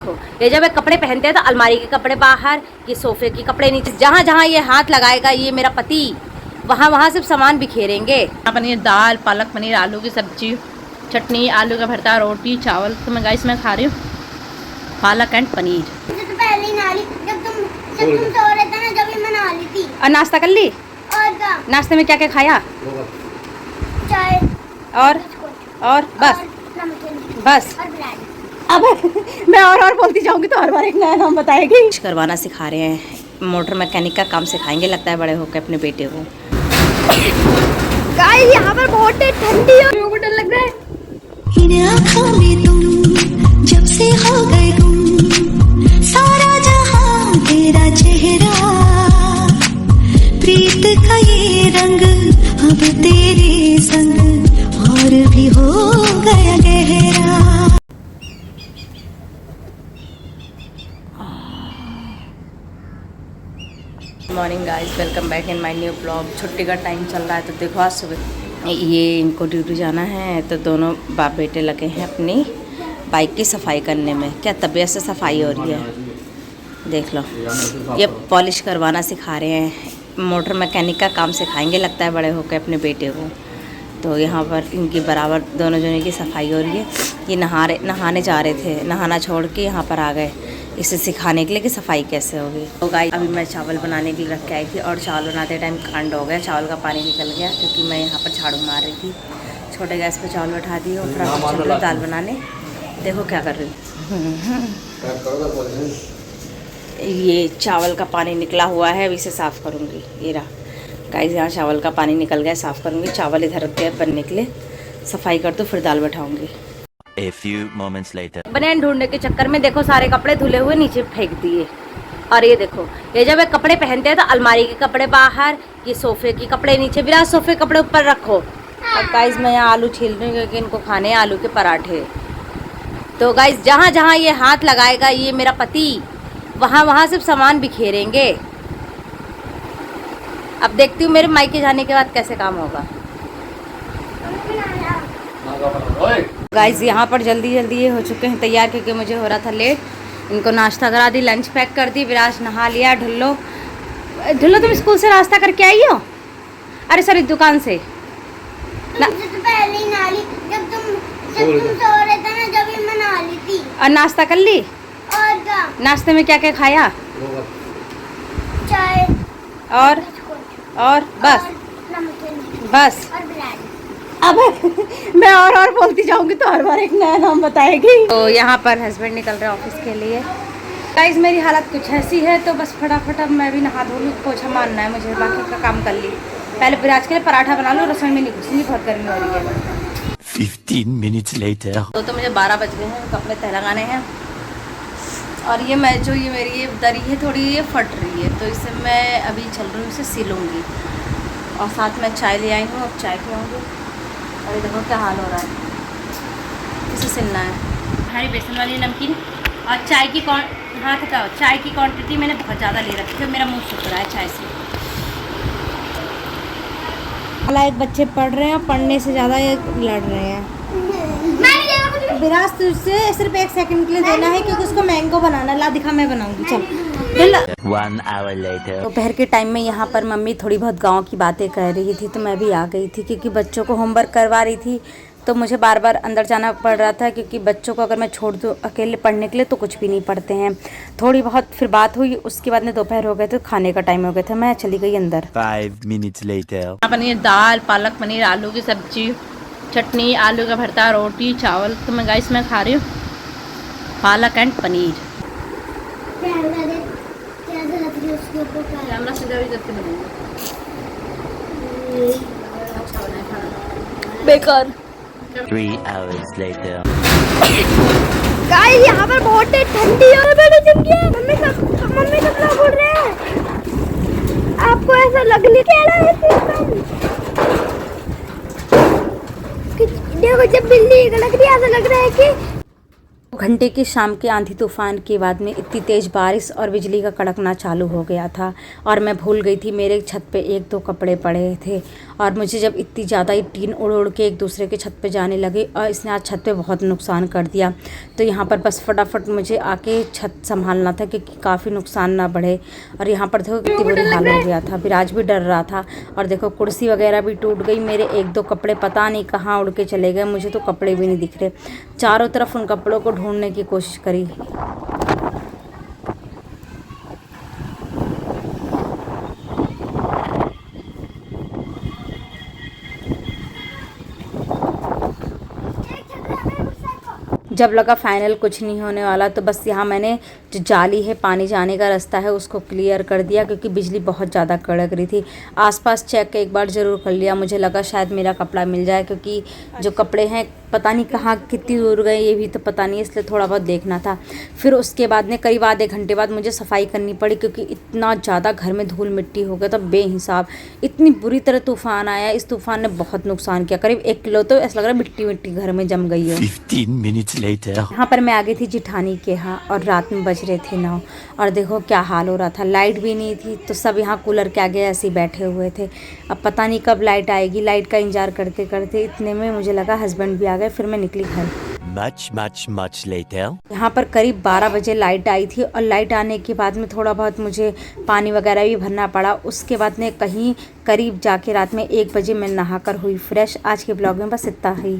ये जब ये कपड़े पहनते हैं तो अलमारी के कपड़े बाहर, ये सोफे के कपड़े नीचे, जहाँ जहाँ ये हाथ लगाएगा ये मेरा पति वहाँ वहाँ सिर्फ सामान बिखेरेंगे। पनीर, दाल, पालक पनीर, आलू की सब्जी, चटनी, आलू का भरता, रोटी, चावल। तो मैं गाइस मैं खा रही हूँ पालक एंड पनीर। तो पहले नाली जब तुम सो रहे थे ना, जब मैं नहा ली थी। और नाश्ता कर ली? और क्या? नाश्ते में क्या क्या खाया? चाय और बस बस। अब मैं और बोलती जाऊंगी तो हर बार एक नया नाम बताएगी। करवाना सिखा रहे हैं, मोटर मैकेनिक का काम सिखाएंगे लगता है बड़े होकर अपने बेटे को। गाइस यहाँ पर बहुत ठंडी और डर लग रहा है। इन आँखों में तुम जब से हो गए गुम, सारा जहां तेरा चेहरा, प्रीत का ये रंग अब तेरे संग और भी हो गया गहरा। Morning guys, welcome back in my new blog. छुट्टी का टाइम चल रहा है तो देखो आज सुबह ये इनको ड्यूटी जाना है तो दोनों बाप बेटे लगे हैं अपनी बाइक की सफाई करने में। क्या तबीयत से सफाई हो रही है देख लो। ये पॉलिश करवाना सिखा रहे हैं, मोटर मैकेनिक का काम सिखाएंगे लगता है बड़े होकर अपने बेटे को। तो यहाँ पर इनकी बराबर दोनों जने की सफाई हो रही है। ये नहाने जा रहे थे, नहाना छोड़ के यहाँ पर आ गए इसे सिखाने के लिए कि सफाई कैसे होगी। तो गाइस अभी मैं चावल बनाने के लिए रख के आई थी और चावल बनाते टाइम कांड हो गया, चावल का पानी निकल गया क्योंकि मैं यहाँ पर झाड़ू मार रही थी। छोटे गैस पे चावल बैठा दिए और फिर दाल बनाने। देखो क्या कर रही हूँ। ये चावल का पानी निकला हुआ है, अभी इसे साफ़ करूँगी। ये रहा गाइस, यहाँ चावल का पानी निकल गया, साफ़ करूँगी। चावल इधर रख गए बनने के लिए, सफाई कर दो फिर दाल बैठाऊँगी। A few moments later. बनियान ढूंढने के चक्कर में देखो सारे कपड़े धुले हुए नीचे फेंक दिए। और ये देखो, ये जब ये कपड़े पहनते हैं तो अलमारी के कपड़े बाहर, ये सोफे के कपड़े नीचे, बिना सोफे कपड़े ऊपर रखो। और गाइस मैं यहाँ आलू छील रही हूँ क्योंकि इनको खाने हैं आलू के पराठे। तो गाइस जहाँ जहाँ ये हाथ लगाएगा ये मेरा पति वहाँ वहाँ सिर्फ सामान बिखेरेंगे। अब देखती हूँ मेरे मायके जाने के बाद कैसे काम होगा। गाइस यहाँ पर जल्दी ये हो चुके हैं तैयार क्योंकि मुझे हो रहा था लेट। इनको नाश्ता करा दी, लंच पैक कर दी, विराज नहा लिया। ढुल्लो तुम स्कूल से नाश्ता करके आई हो? अरे सॉरी दुकान से। तो पहले नाली जब तुम सो रहे थे ना, जब मैं नहा ली थी। और नाश्ता कर ली? और क्या? नाश्ते में क्या क्या खाया? चाय और बस। अब मैं और बोलती जाऊंगी तो हर बार एक नया नाम बताएगी। तो यहाँ पर हस्बैंड निकल रहे ऑफिस के लिए। गाइस मेरी हालत कुछ ऐसी है तो बस फटाफट अब मैं भी नहा धो लूँ, पोछा मारना है मुझे, बाकी का काम कर ली। पहले विराज के लिए पराठा बना लूँ, रसोई में नहीं घुसूंगी, बहुत गर्मी हो रही है। 15 minutes later. तो मुझे 12 बज गए हैं, कपड़े तह लगाने हैं। और ये मैं जो ये मेरी ये दरी है थोड़ी ये फट रही है तो इसे मैं अभी चल रही हूँ, इसे सिलूँगी। और साथ में चाय ले आई हूँ, अब चाय पीऊँगी। और देखो क्या हाल हो रहा है, इसे सिलना है। हरी बेसन वाली नमकीन और चाय की हाथ हटाओ। चाय की क्वांटिटी मैंने बहुत ज़्यादा ले रखी है, मेरा मुंह सूख रहा है चाय से। एक बच्चे पढ़ रहे हैं और पढ़ने से ज़्यादा ये लड़ रहे हैं। विराज तुझसे सिर्फ 1 सेकंड के लिए देना है क्योंकि उसको मैंगो बनाना। ला दिखा, मैं बनाऊंगी चल। 1 hour later. दोपहर के टाइम में यहाँ पर मम्मी थोड़ी बहुत गांव की बातें कर रही थी तो मैं भी आ गई थी क्योंकि बच्चों को होमवर्क करवा रही थी। तो मुझे बार बार अंदर जाना पड़ रहा था क्योंकि बच्चों को अगर मैं छोड़ दूँ अकेले पढ़ने के लिए तो कुछ भी नहीं पढ़ते हैं। थोड़ी बहुत फिर बात हुई, उसके बाद में दोपहर हो गए तो खाने का टाइम हो गया था, मैं चली गई अंदर। 5 minutes later. पनीर, दाल, पालक पनीर, आलू की सब्जी, चटनी, आलू का भरता, रोटी, चावल। तो मैं गाइस मैं खा रही हूँ पालक एंड पनीर। कैमरा सीधा भी करके बनाऊंगी। अच्छा बना है खाना। बेकार। 3 hours later. गाइस यहाँ पर बहुत ठंडी और मम्मी सब लोग उड़ रहे हैं। आपको ऐसा लगने क्या रहा है? देखो जब बिल्ली लग रही है ऐसा लग रहा है कि घंटे की शाम के आंधी तूफान के बाद में इतनी तेज़ बारिश और बिजली का कड़कना चालू हो गया था और मैं भूल गई थी मेरे छत पे एक दो कपड़े पड़े थे। और मुझे जब इतनी ज़्यादा ही टीन उड़ उड़ के एक दूसरे के छत पे जाने लगे और इसने आज छत पे बहुत नुकसान कर दिया, तो यहाँ पर बस फटाफट मुझे आके छत संभालना था क्योंकि काफ़ी नुकसान ना बढ़े। और यहाँ पर देखो कितनी बुरी हाल हो गया था, विराज भी डर रहा था। और देखो कुर्सी वगैरह भी टूट गई, मेरे एक दो कपड़े पता नहीं कहाँ उड़ के चले गए, मुझे तो कपड़े भी नहीं दिख रहे। चारों तरफ उन कपड़ों को ढूंढने की कोशिश करी। जब लगा फाइनल कुछ नहीं होने वाला तो बस यहाँ मैंने जो जाली है पानी जाने का रास्ता है उसको क्लियर कर दिया क्योंकि बिजली बहुत ज़्यादा कड़क रही थी। आसपास चेक एक बार ज़रूर कर लिया, मुझे लगा शायद मेरा कपड़ा मिल जाए क्योंकि जो कपड़े हैं पता नहीं कहाँ कितनी दूर गए ये भी तो पता नहीं, इसलिए थोड़ा बहुत देखना था। फिर उसके बाद में करीब आधे घंटे बाद मुझे सफाई करनी पड़ी क्योंकि इतना ज़्यादा घर में धूल मिट्टी हो गया था बेहिसाब। इतनी बुरी तरह तूफ़ान आया, इस तूफ़ान ने बहुत नुकसान किया। करीब 1 किलो तो ऐसा लग रहा है मिट्टी मिट्टी घर में जम गई है। 15 minutes later. यहाँ पर मैं आ गई थी जिठानी के यहाँ और रात में बज रहे थे 9 और देखो क्या हाल हो रहा था, लाइट भी नहीं थी तो सब यहाँ कूलर के आगे ऐसे ही बैठे हुए थे। अब पता नहीं कब लाइट आएगी, लाइट का इंतजार करते करते इतने में मुझे लगा हस्बैंड भी आ गए, फिर मैं निकली घर। Much later. यहाँ पर करीब 12 बजे लाइट आई थी और लाइट आने के बाद में थोड़ा बहुत मुझे पानी वगैरह भी भरना पड़ा। उसके बाद में कहीं करीब जाके रात में 1 बजे मैं नहाकर हुई फ्रेश। आज के ब्लॉग में बस इतना ही।